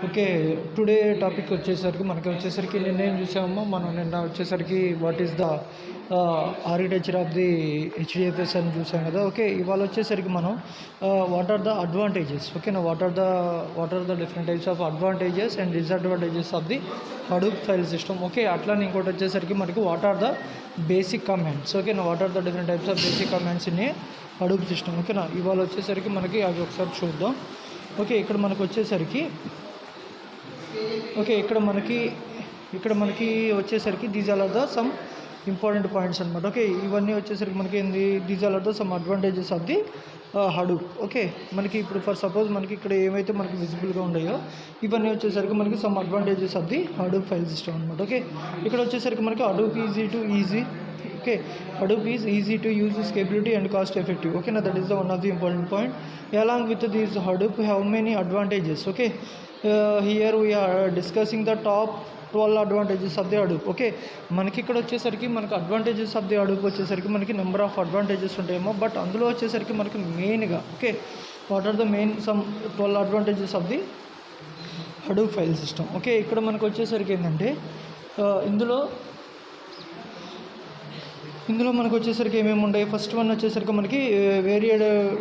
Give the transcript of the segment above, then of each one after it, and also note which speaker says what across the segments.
Speaker 1: Okay. Today topic వచ్చేసరికి నిన్న ఏం చూసామో మనం నిన్న వచ్చేసరికి what is the architecture of the HDFS అని చూసాం కదా. ఓకే, ఇవాళ వచ్చేసరికి మనం వాట్ ఆర్ ద అడ్వాంటేజెస్, ఓకేనా, what are the different types of advantages and disadvantages of the Hadoop file system. Okay, అట్లానే ఇంకోటి వచ్చేసరికి మనకి what are the basic commands, ఓకేనా, what are the different types of basic commands in a Hadoop system. ఓకేనా, ఇవాళ వచ్చేసరికి మనకి అవి ఒకసారి చూద్దాం. ఓకే, ఇక్కడ మనకు వచ్చేసరికి ఇక్కడ మనకి వచ్చేసరికి these are the some important points అనమాట. ఓకే, ఇవన్నీ వచ్చేసరికి మనకి ఏంది, these are the some advantages of the Hadoop. Okay, మనకి ఇప్పుడు ఫర్ సపోజ్ మనకి ఇక్కడ ఏమైతే మనకి విజిబుల్గా ఉన్నాయో ఇవన్నీ వచ్చేసరికి మనకి some advantages of the Hadoop file system అనమాట. ఓకే, ఇక్కడ వచ్చేసరికి మనకి Hadoop easy. Okay, Hadoop is easy to use, scalability and cost effective. Okay, now that is the one of the important point. Along with this Hadoop, we have many advantages. Okay, here we are discussing the top 12 advantages of the Hadoop. Okay, మనకి ఇక్కడ వచ్చేసరికి మనకి advantages of the Hadoop వచ్చేసరికి మనకి number of advantages ఉంటాయేమో, but అందులో వచ్చేసరికి మనకి మెయిన్గా okay what are the main some 12 advantages of the Hadoop file system. Okay, ఇక్కడ మనకు వచ్చేసరికి ఏంటంటే ఇందులో మనకు వచ్చేసరికి ఏమేమి ఉంటాయి. ఫస్ట్ వన్ వచ్చేసరికి మనకి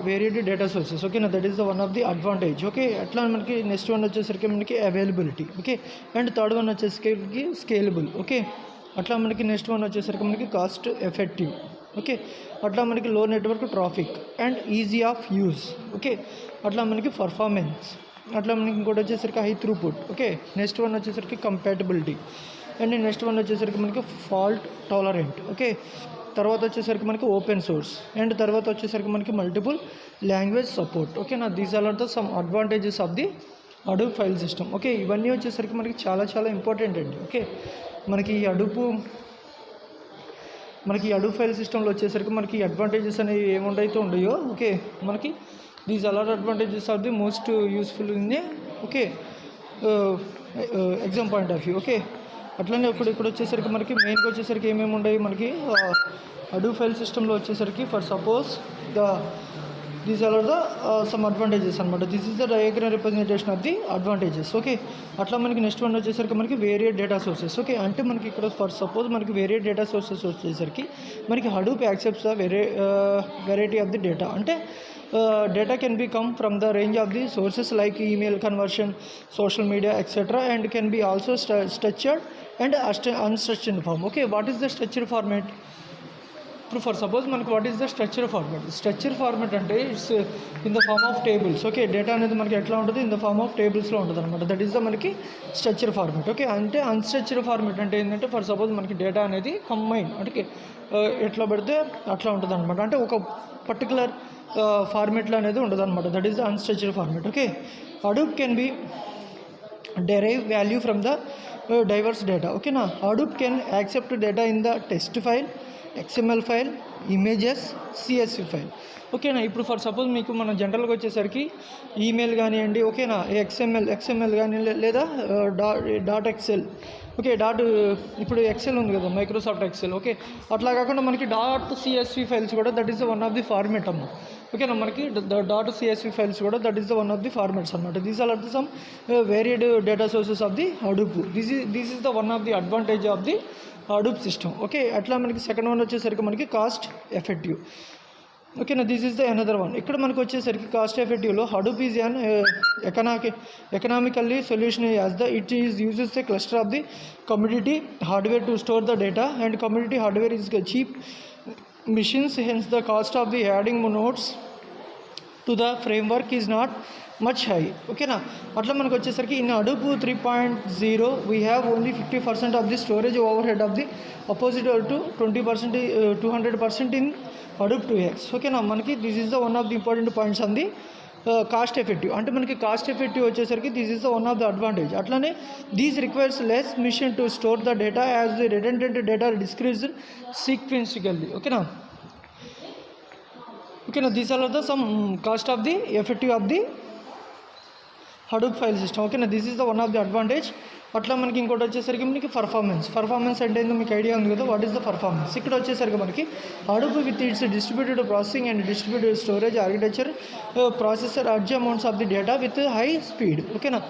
Speaker 1: వేరియడ్ డేటా సోర్సెస్. ఓకేనా, that is the one of the advantage. Okay, అట్లా మనకి నెక్స్ట్ వన్ వచ్చేసరికి మనకి availability. Okay, and third one వచ్చేసరికి స్కేలబుల్. ఓకే, అట్లా మనకి నెక్స్ట్ వన్ వచ్చేసరికి మనకి కాస్ట్ ఎఫెక్టివ్. ఓకే, అట్లా మనకి లో network traffic and easy of use. Okay, అట్లా మనకి పర్ఫార్మెన్స్. అట్లా మనకి ఇంకోటి వచ్చేసరికి high throughput. Okay, next one వచ్చేసరికి కంపాటబిలిటీ అండ్ నెక్స్ట్ వన్ వచ్చేసరికి మనకి ఫాల్ట్ టాలరెంట్. ఓకే, తర్వాత వచ్చేసరికి మనకి ఓపెన్ సోర్స్ అండ్ తర్వాత వచ్చేసరికి మనకి మల్టిపుల్ లాంగ్వేజ్ సపోర్ట్. ఓకేనా, these are the some advantages of the Hadoop file system. Okay, ఇవన్నీ వచ్చేసరికి మనకి చాలా ఇంపార్టెంట్ అండి. ఓకే, మనకి ఈ హడూప్ ఫైల్ సిస్టంలో వచ్చేసరికి మనకి అడ్వాంటేజెస్ అనేవి ఏముండైతే ఉండయో. ఓకే, మనకి these are advantages are the most useful in the okay exam point of view. Okay, అట్లనే ఇక్కడ వచ్చేసరికి మనకి మెయిన్గా వచ్చేసరికి ఏమేమి ఉన్నాయి మనకి హడూప్ ఫైల్ సిస్టంలో వచ్చేసరికి for suppose these are the some advantages అనమాట. This is the diagram representation of the advantages. Okay, అట్లా మనకి నెక్స్ట్ వన్ వచ్చేసరికి మనకి వేరియడ్ డేటా సోర్సెస్. ఓకే, అంటే మనకి ఇక్కడ ఫర్ సపోజ్ మనకి వేరియడ్ డేటా సోర్సెస్ వచ్చేసరికి మనకి Hadoop accepts the variety of the data. అంటే data can be come from the range of the sources like email conversion, social media, etc., and can be also structured and unstructured form. Okay, what is the structured format? ఇప్పుడు for suppose మనకి what is the structure format అంటే it's in the form of tables. Okay, data అనేది మనకి ఎట్లా ఉంటుంది, in the form of టేబుల్స్లో ఉంటుంది అనమాట. దట్ ఈస్ ద మనకి స్ట్రక్చర్ ఫార్మాట్. ఓకే, అంటే అన్స్ట్రక్చర్ ఫార్మాట్ అంటే ఏంటంటే ఫర్ సపోజ్ మనకి డేటా అనేది కంబైన్ అంటే ఎట్లా పెడితే అట్లా ఉంటుంది అనమాట. అంటే ఒక పర్టికులర్ ఫార్మాట్లో అనేది ఉండదు అనమాట. That is the unstructured format. Okay, Hadoop can be derive value from the diverse data. Okay, now Hadoop can accept data in the text file, XML file, images, CSV file. ఓకేనా, ఇప్పుడు for suppose మీకు మనం జనరల్గా వచ్చేసరికి email కానివ్వండి, ఓకేనా, XML కానీ లేదా .xl. ఓకే, ఇప్పుడు ఎక్సెల్ ఉంది కదా, మైక్రోసాఫ్ట్ ఎక్సెల్. ఓకే, అట్లా కాకుండా మనకి .csv ఫైల్స్ కూడా that is the one of the format అమ్మ. ఓకేనా, మనకి .csv ఫైల్స్ కూడా that is the one of the formats అనమాట. These are the some varied data sources of the Hadoop. This is the one of the advantage of the Hadoop system. Okay, అట్లా మనకి second one వచ్చేసరికి మనకి cost effective. ఓకేనా, this is the another one. ఇక్కడ మనకు వచ్చేసరికి cost ఎఫెక్టివ్లో Hadoop is an economically solution as the it is uses the cluster of the community hardware to store the data and community hardware is cheap machines, hence the cost of the adding nodes to the framework is not much high. Okay na, అట్లా మనకు వచ్చేసరికి in Hadoop 3.0 we have only 50% of the storage overhead of the opposite to 20% 200% in Hadoop 2x. Okay నా, మనకి this is the one of the important points on the cost effective. అంటే మనకి cost effective వచ్చేసరికి this is the one of the advantage. అట్లానే these requires less machine to store the data as the redundant data decreased sequentially. ఓకేనా, these are the some cost of the effective of the Hadoop file system. ఓకేనా, this is the one of the advantage. అట్లా మనకి ఇంకోటి వచ్చేసరికి మనకి performance అంటే ఏందో మీకు ఐడియా ఉంది కదా, వాట్ ఈస్ ద పర్ఫార్మెన్స్. ఇక్కడ వచ్చేసరికి మనకి Hadoop with its distributed processing and distributed storage architecture processor large amounts of the data with high speed. ఓకేనా,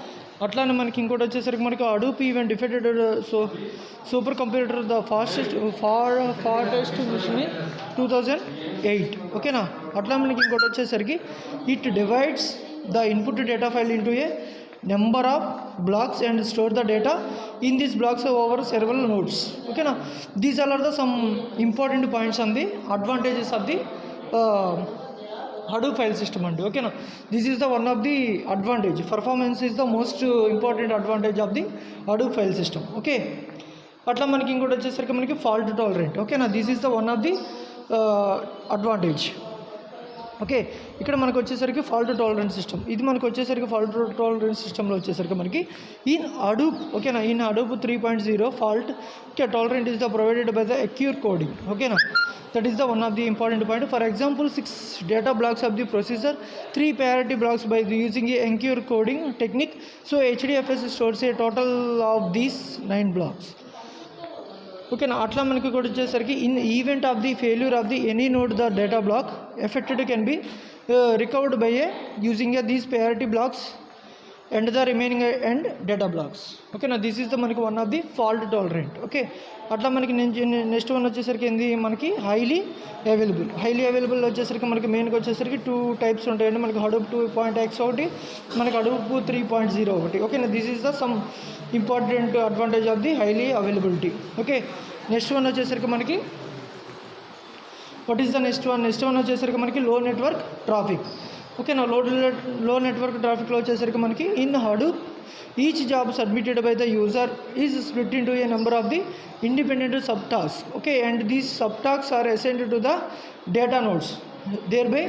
Speaker 1: అట్లానే మనకి ఇంకోటి వచ్చేసరికి మనకి Hadoop even defeated super computer the fastest machine in 2008. ఓకేనా, అట్లా మనకి ఇంకోటి వచ్చేసరికి it divides the input data file into a number of blocks and store the data in these blocks over several nodes. ఓకేనా, these are the some important points on the advantages of the Hadoop file system అండి. ఓకేనా, this is the one of the advantage. Performance is the most important advantage of the Hadoop file system. Okay, అట్లా మనకి ఇంకోటి వచ్చేసరికి మనకి fault tolerant. ఓకేనా, this is the one of the advantage. Okay, ఇక్కడ మనకు వచ్చేసరికి ఫాల్ట్ టాలరెంట్ సిస్టమ్. ఇది మనకు వచ్చేసరికి ఫాల్ట్ టాలరెంట్ సిస్టంలో వచ్చేసరికి మనకి ఇన్ హడూప్. ఓకేనా, in Hadoop 3.0 fault tolerant is the provided by the acquire coding. ఓకేనా, that is the one of the important point. For example, 6 data blocks of the processor, 3 priority blocks by using a encure coding technique. So HDFS stores a total of these 9 blocks. ఓకేనా, అట్లా మనకి కూడా వచ్చేసరికి in event of the failure of the any node the data block affected can be recovered by a using a these priority blocks and the remaining and data blocks. ఓకేనా, this is the మనకి one of the fault tolerant. Okay, అట్లా మనకి next one వచ్చేసరికి ఏంది మనకి highly available వచ్చేసరికి మనకి మెయిన్గా వచ్చేసరికి 2 టైప్స్ ఉంటాయండి. మనకి హడూప్ 2.x ఒకటి, మనకి హడూప్ 3.0 ఒకటి. ఓకేనా, this is the some important advantage of the highly availability. Okay, next one వచ్చేసరికి మనకి what is the next one వచ్చేసరికి మనకి లో నెట్వర్క్ ట్రాఫిక్. ఓకేనా, లో నెట్వర్క్ ట్రాఫిక్లో వచ్చేసరికి మనకి in Hadoop each job submitted by the user is split into a number of the independent sub task. Okay, and these sub tasks are assigned to the data nodes, thereby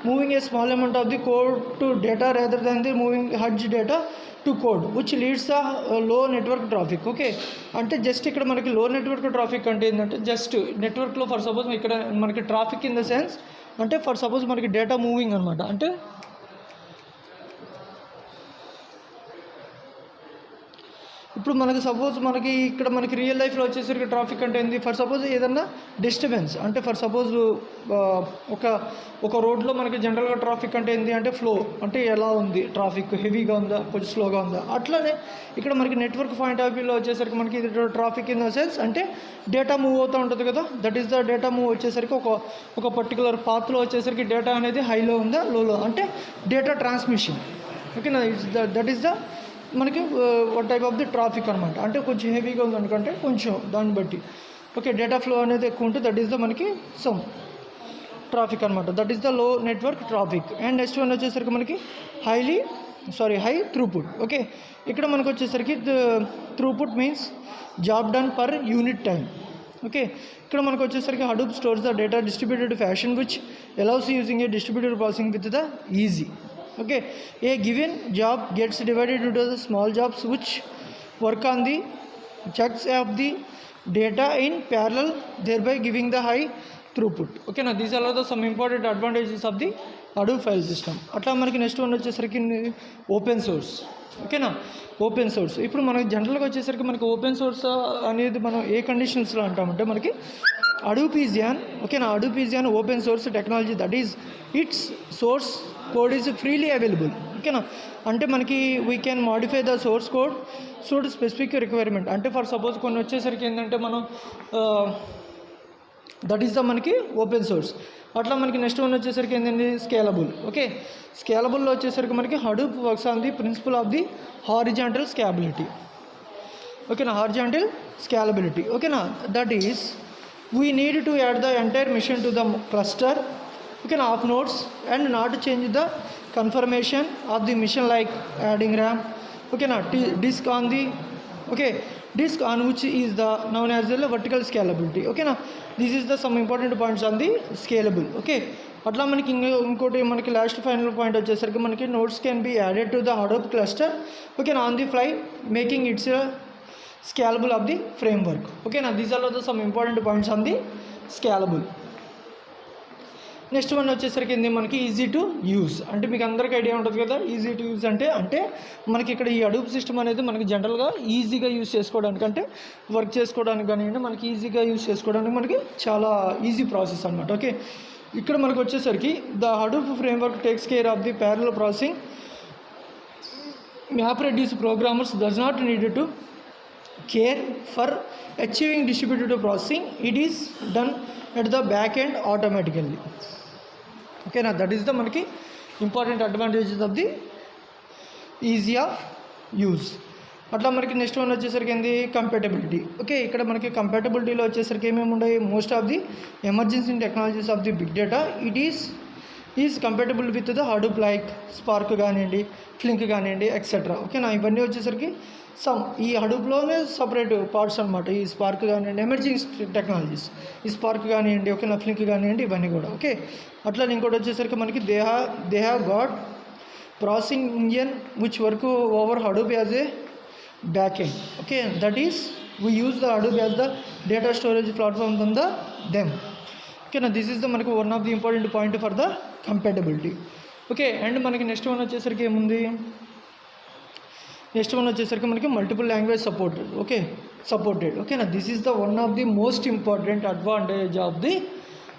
Speaker 1: moving a small amount of the code to data rather than the moving huge data to code, which leads the low network traffic. Okay, అంటే just ఇక్కడ మనకి లో network traffic అంటే ఏంటంటే just నెట్వర్క్లో for suppose ఇక్కడ మనకి traffic in the sense అంటే ఫర్ సపోజ్ మనకి డేటా మూవింగ్ అనమాట. అంటే ఇప్పుడు మనకి సపోజ్ మనకి ఇక్కడ మనకి రియల్ లైఫ్లో వచ్చేసరికి ట్రాఫిక్ అంటే ఏంది, ఫర్ సపోజ్ ఏదన్నా డిస్టర్బెన్స్ అంటే ఫర్ సపోజ్ ఒక రోడ్లో మనకి జనరల్గా ట్రాఫిక్ అంటే ఏంటి అంటే ఫ్లో అంటే ఎలా ఉంది, ట్రాఫిక్ హెవీగా ఉందా కొంచెం స్లోగా ఉందా. అట్లానే ఇక్కడ మనకి నెట్వర్క్ పాయింట్ ఆఫ్ వ్యూలో వచ్చేసరికి మనకి ఇది ట్రాఫిక్ ఇన్ ద సెన్స్ అంటే డేటా మూవ్ అవుతూ ఉంటుంది కదా, that is the data move వచ్చేసరికి ఒక పర్టికులర్ పాత్లో వచ్చేసరికి డేటా అనేది హైలో ఉందా లోలో అంటే డేటా ట్రాన్స్మిషన్. ఓకేనా, దట్ ఈస్ ద మనకి ఒక టైప్ ఆఫ్ ది ట్రాఫిక్ అనమాట. అంటే కొంచెం హెవీగా ఉందనుకుంటే కొంచెం దాన్ని బట్టి ఓకే డేటా ఫ్లో అనేది ఎక్కువ ఉంటుంది, దట్ ఈస్ ద మనకి సమ్ ట్రాఫిక్ అనమాట, that is the low network traffic. And next one వచ్చేసరికి మనకి హై త్రూపుట్. ఓకే, ఇక్కడ మనకు వచ్చేసరికి throughput means job done per unit time. Okay, ఇక్కడ మనకు వచ్చేసరికి Hadoop stores the data distributed fashion which allows using a distributed processing with the easy. Okay, a given job gets divided into the small jobs which work on the chunks of the data in parallel, thereby giving the high throughput. Okay, now these are the some important advantages of the Hadoop file system. అట్లా మనకి next one వచ్చేసరికి open source. ఓకేనా, open source ఇప్పుడు మనకి జనరల్గా వచ్చేసరికి మనకి open source అనేది మనం ఏ కండిషన్స్లో అంటామంటే మనకి Hadoop is an open source technology, that is its source code is freely available. ఓకేనా, అంటే మనకి we can modify the source code suit specific requirement. అంటే ఫర్ సపోజ్ కొన్ని వచ్చేసరికి ఏంటంటే మనం దట్ ఈస్ ద మనకి ఓపెన్ సోర్స్. అట్లా మనకి నెక్స్ట్ వన్ వచ్చేసరికి ఏంటంటే స్కేలబుల్. ఓకే, స్కేలబుల్లో వచ్చేసరికి మనకి Hadoop works on the principle of the horizontal scalability. ఓకేనా, హారిజాంటల్ స్కేలబిలిటీ. ఓకేనా, that is we need to add the entire machine to the cluster of nodes and not change the confirmation of the machine like adding RAM. Disk on which is the known as the vertical scalability. This is the some important points on the scalable. అట్లా మనకి ఇంకోటి మనకి last final point వచ్చేసరికి మనకి notes can be added to the Hadoop cluster on the fly making it's scalable of the framework. Now these are the some important points on the scalable. Next one వచ్చేసరికి ఏంది మనకి easy to use. అంటే మీకు అందరికీ idea ఉంటుంది కదా easy to use అంటే మనకి ఇక్కడ ఈ అడూబ్ సిస్టమ్ అనేది మనకి జనరల్గా ఈజీగా యూజ్ చేసుకోవడానికి, అంటే వర్క్ చేసుకోవడానికి కానివ్వండి, మనకి ఈజీగా యూజ్ చేసుకోవడానికి మనకి చాలా ఈజీ ప్రాసెస్ అనమాట. ఓకే, ఇక్కడ మనకు వచ్చేసరికి the Hadoop framework takes care of the parallel processing. MapReduce programmers does not need to care for achieving distributed processing. It is done at the back end automatically. Okay, now that is the మనకి important advantages of the easy of use. అట్లా మనకి next one వచ్చేసరికి ఏంది compatibility. Okay, ఇక్కడ మనకి కంపాటబిలిటీలో వచ్చేసరికి ఏమేమి ఉన్నాయి, most of the emergency technologies of the big data it is compatible with the Hadoop like Spark కానివ్వండి, ఫ్లింక్ కానివ్వండి, ఎక్సెట్రా. ఓకేనా, ఇవన్నీ వచ్చేసరికి ఈ హడూప్లోనే సపరేట్ పార్ట్స్ అనమాట. ఈ స్పార్క్ కానివ్వండి, ఎమర్జింగ్ టెక్నాలజీస్, ఈ స్పార్క్ కానివ్వండి, ఓకేనా, ఫ్లింక్ కానివ్వండి, ఇవన్నీ కూడా. ఓకే, అట్లా ఇంకోటి వచ్చేసరికి మనకి they have got processing engine which work over Hadoop as a back end. Okay, that is we use the Hadoop as the data storage platform on the them. ఓకేనా, దిస్ ఈస్ ద మనకి one of the important point for the compatibility. Okay, and మనకి next one వచ్చేసరికి ఏముంది, next one వచ్చేసరికి మనకి multiple language supported. ఓకేనా, this is the one of the most important advantage of the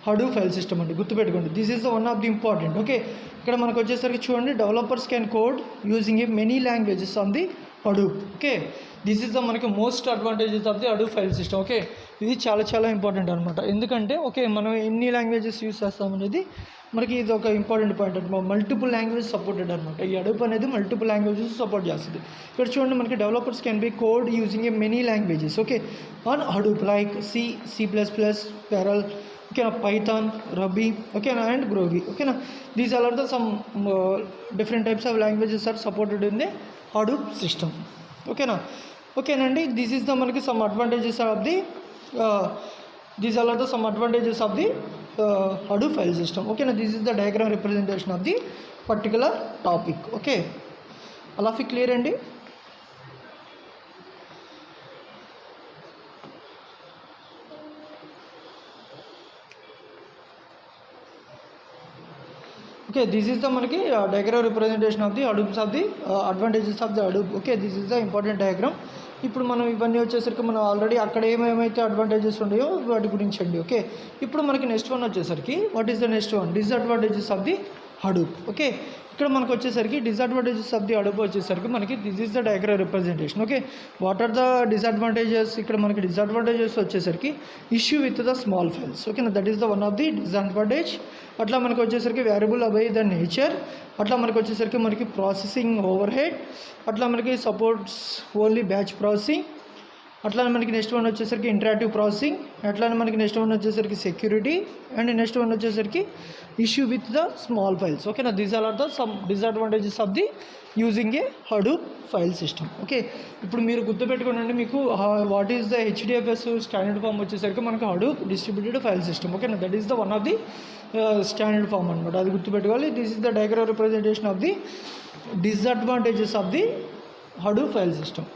Speaker 1: Hadoop file system అండి, గుర్తుపెట్టుకోండి. This is the one of the important. Okay, ఇక్కడ మనకు వచ్చేసరికి చూడండి, developers can code using a many languages on the Hadoop. Okay, this is the మనకి most advantages of the Hadoop file system. Okay, ఇది చాలా important అనమాట. ఎందుకంటే okay మనం ఎన్ని లాంగ్వేజెస్ యూజ్ చేస్తామనేది మనకి ఇది ఒక ఇంపార్టెంట్ పాయింట్ అనమాట. మల్టిపుల్ లాంగ్వేజ్ సపోర్టెడ్ అనమాట. ఈ హడూప్ అనేది మల్టిపుల్ లాంగ్వేజెస్ సపోర్ట్ చేస్తుంది. ఇక్కడ చూడండి, మనకి developers can be code using a many languages. Okay, on Hadoop like C++, Perl, ఓకేనా, పైథాన్, రబీ, ఓకేనా, అండ్ గ్రోవీ. ఓకేనా, these are the some different types of languages are supported in the Hadoop system. ఓకేనండి, this is the మనకి some advantages of the these are the some advantages of the Hadoop file system. ఓకేనా, this is the diagram representation of the particular topic. Okay, అలా clear అండి. Okay, this is the మనకి diagram representation of the Hadoops of the advantages of the Hadoop. Okay, this is the important diagram. ఇప్పుడు మనం ఇవన్నీ వచ్చేసరికి మనం already అక్కడ ఏమేమైతే advantages ఉన్నాయో వాటి గురించి అండి. ఓకే, ఇప్పుడు మనకి నెక్స్ట్ వన్ వచ్చేసరికి what is the next one, disadvantages of the Hadoop. Okay, ఇక్కడ మనకు వచ్చేసరికి డిసడ్వాంటేజెస్ ఆఫ్ ది హడూప్ వచ్చేసరికి మనకి this is the diagram representation. Okay, what are the disadvantages, ఇక్కడ మనకి డిసడ్వాంటేజెస్ వచ్చేసరికి issue with the small files. ఓకేనా, that is the one of the disadvantage. అట్లా మనకు వచ్చేసరికి వేరియబుల్ అబై ద నేచర్, అట్లా మనకు వచ్చేసరికి మనకి ప్రాసెసింగ్ ఓవర్ హెడ్, అట్లా మనకి సపోర్ట్స్ ఓన్లీ బ్యాచ్ ప్రాసెసింగ్, అట్లానే మనకి నెక్స్ట్ వన్ వచ్చేసరికి ఇంటరాక్టివ్ ప్రాసెసింగ్, అట్లానే మనకి నెక్స్ట్ వన్ వచ్చేసరికి సెక్యూరిటీ, అండ్ నెక్స్ట్ వన్ వచ్చేసరికి issue with the small files. ఓకేనా, these are the some disadvantages of the using a Hadoop file system. Okay, ఇప్పుడు మీరు గుర్తుపెట్టుకోండి, మీకు what is the HDFS standard form వచ్చేసరికి మనకి హడూప్ డిస్ట్రిబ్యూటెడ్ ఫైల్ సిస్టమ్. ఓకేనా, that is the one of the standard form అనమాట, అది గుర్తుపెట్టుకోవాలి. This is the diagram representation of the disadvantages of the Hadoop file system.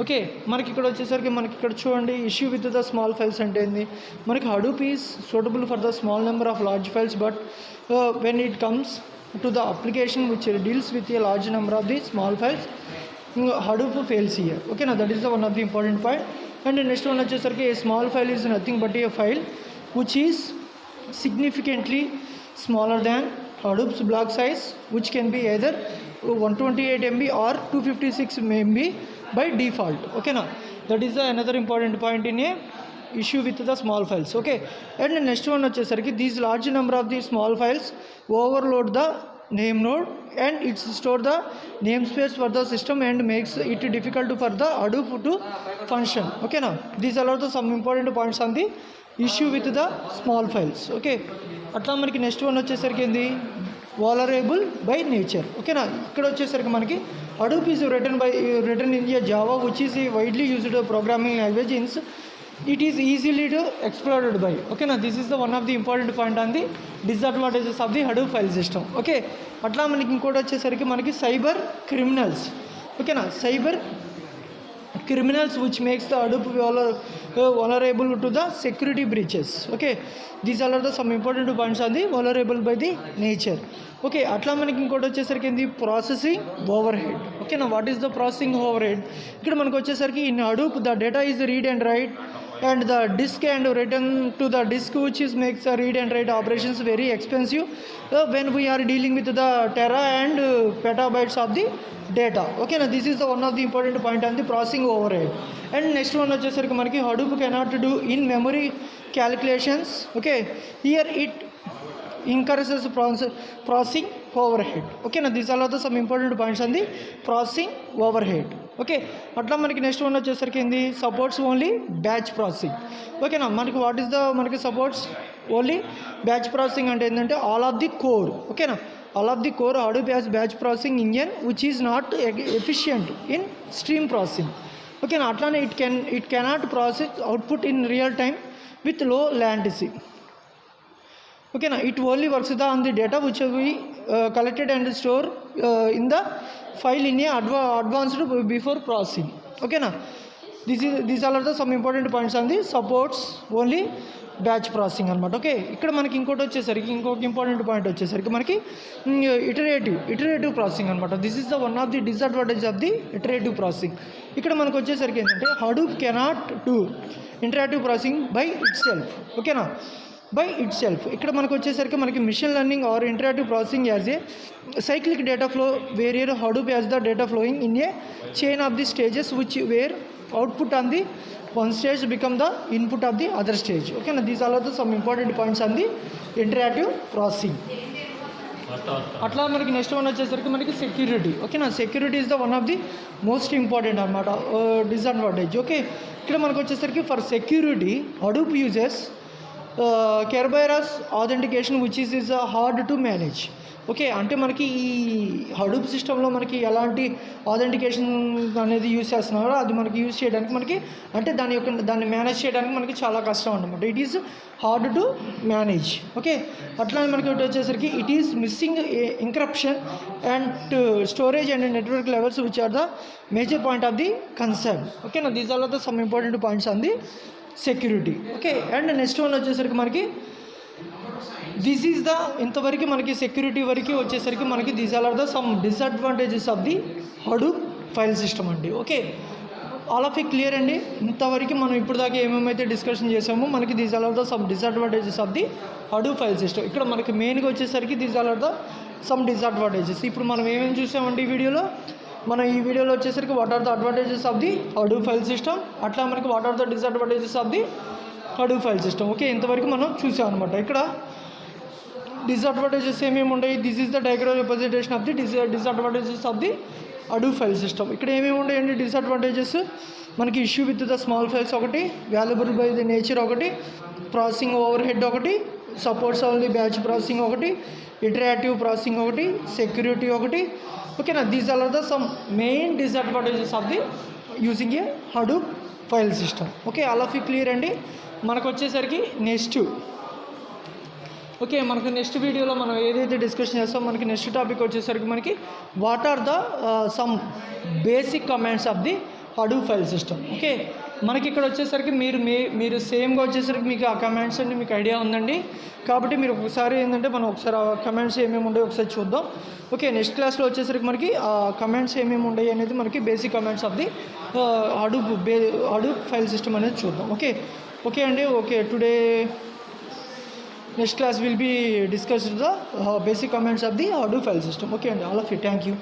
Speaker 1: Okay, మనకి ఇక్కడ వచ్చేసరికి మనకి ఇక్కడ చూడండి, issue with the small files అంటే ఏంది, మనకి Hadoop is suitable for the small number of large files, but when it comes to the application which deals with a large number of the small files, Hadoop fails here. ఓకేనా, that is the one of the important point. And next one వచ్చేసరికి a small file is nothing but A file which is significantly smaller than Hadoop's block size, which can be either 128 MB or 256 MB by default. Okay, now that is another important point in a issue with the small files. Okay, and the next one వచ్చేసరికి these large number of the small files overload the name node and it store the namespace for the system and makes it difficult for the Hadoop to function. Okay, now these are the some important points on the issue with the small files. Okay, అట్లా మనకి next one వచ్చేసరికి ఏంది, వాలరబుల్ by nature. ఓకేనా, ఇక్కడ వచ్చేసరికి మనకి Hadoop is return in Java which is widely used programming language hence it is easily to explored by. ఓకేనా, this is the one of the important point on the disadvantages of the Hadoop file system. Okay, అట్లా మనకి ఇంకోటి వచ్చేసరికి మనకి cyber criminals. ఓకేనా, cyber criminals, which makes the Hadoop vulnerable to the security breaches. Okay, these are the some important points on the vulnerable by the nature. Okay, అట్లా మనకి ఇంకోటి వచ్చేసరికి ఏంది ప్రాసెసింగ్ ఓవర్ హెడ్. ఓకేనా, what is the processing over head? ఇక్కడ మనకు వచ్చేసరికి in Hadoop the data is read and right and the disk and written to the disk, which is makes the read and write operations very expensive when we are dealing with the tera and petabytes of the data. Okay, now this is the one of the important point on the processing overhead. And next one వచ్చేసరికి మనకి Hadoop cannot do in memory calculations. Okay, here it increases processing overhead. Okay, now these are the some important points on the processing overhead. Okay, అట్లా మనకి next one వచ్చేసరికి ఏంది supports only batch processing. ఓకేనా, మనకి what is the మనకి supports only batch processing అంటే ఏంటంటే all of the core. ఓకేనా, all of the core Hadoop has batch processing engine which is not efficient in stream processing. ఓకేనా, అట్లానే it cannot process output in real time with low latency. ఓకేనా, it only works on the data which we collected and store in the file in a advanced before processing. ఓకేనా, these are the some important points on the supports only batch processing అనమాట. Okay, ఇక్కడ మనకి ఇంకోటి వచ్చేసరికి ఇంకొక important point వచ్చేసరికి మనకి iterative processing అనమాట. This is the one of the disadvantage of the iterative processing. ఇక్కడ మనకు వచ్చేసరికి ఏంటంటే Hadoop cannot do interactive processing by itself. ఓకేనా, బై ఇట్ సెల్ఫ్. ఇక్కడ మనకు వచ్చేసరికి మనకి machine learning or interactive processing as a cyclic data flow where Hadoop has the data flowing in a chain of the stages which where output on the one stage become the input of the other stage. Okay, now these are the some important points on the interactive processing. అట్లా మనకి next one వచ్చేసరికి మనకి security. ఓకేనా, security is the one of the most important అనమాట disadvantage. Okay, ఇక్కడ మనకు వచ్చేసరికి for security Hadoop uses Kerberos authentication which is hard to manage. Okay, అంటే మనకి ఈ Hadoop సిస్టంలో మనకి ఎలాంటి ఆథెంటికేషన్ అనేది యూజ్ చేస్తున్నారో అది మనకి యూజ్ చేయడానికి మనకి అంటే దాన్ని మేనేజ్ చేయడానికి మనకి చాలా కష్టం అన్నమాట. It is hard to manage. Okay, అట్లా మనకి వచ్చేసరికి it is missing encryption and storage and network levels which are the major point of the concern. ఓకేనా, these are the some important points on the security. Okay, and next one వచ్చేసరికి మనకి this is the ఇంతవరకు మనకి security వరకు వచ్చేసరికి మనకి these are the some disadvantages of the Hadoop file system అండి. Okay, all of it clear అండి. ఇంతవరకు మనం ఇప్పుడు దాకా ఏమేమైతే డిస్కషన్ చేసామో మనకి these are the some disadvantages of the Hadoop file system. ఇక్కడ మనకి మెయిన్గా వచ్చేసరికి these are the some disadvantages. ఇప్పుడు మనం ఏమేమి చూసామండి ఈ వీడియోలో? మనం ఈ వీడియోలో వచ్చేసరికి what are the advantages of the Hadoop file system, అట్లా మనకి what are the disadvantages of the Hadoop file system. Okay, ఇంతవరకు మనం చూసాం అనమాట. ఇక్కడ డిసడ్వాంటేజెస్ ఏమేమి ఉన్నాయి? This is the diagram representation of the disadvantages of the Hadoop file system. ఇక్కడ ఏమేమి ఉన్నాయండి డిసడ్వాంటేజెస్? మనకి issue with the small files ఒకటి, వాల్యుబుల్ బై ది నేచర్ ఒకటి, ప్రాసెసింగ్ ఓవర్ హెడ్ ఒకటి, సపోర్ట్స్ ఓన్లీ బ్యాచ్ ప్రాసెసింగ్ ఒకటి, ఇంటరాక్టివ్ ప్రాసెసింగ్ ఒకటి, security ఒకటి. ఓకేనా, these are the some main disadvantages of the using a Hadoop file system. Okay, all of you clear అండి. మనకు వచ్చేసరికి next okay, మనకు నెక్స్ట్ వీడియోలో మనం ఏదైతే డిస్కషన్ చేస్తామో మనకి నెక్స్ట్ టాపిక్ వచ్చేసరికి మనకి what are the some basic commands of the Hadoop file system. Okay, మనకి ఇక్కడ వచ్చేసరికి మీరు సేమ్గా వచ్చేసరికి మీకు ఆ కమాండ్స్ అండి మీకు ఐడియా ఉందండి. కాబట్టి మీరు ఒకసారి ఏంటంటే మనం ఒకసారి ఆ కమాండ్స్ ఏమేమి ఉండవు ఒకసారి చూద్దాం. ఓకే, నెక్స్ట్ క్లాస్లో వచ్చేసరికి మనకి ఆ కమాండ్స్ ఏమేమి ఉన్నాయి అనేది మనకి basic commands of the Hadoop file system అనేది చూద్దాం. ఓకే అండి. Okay, today next class will be discussed the basic commands of the Hadoop file system. Okay, and all of you, thank you.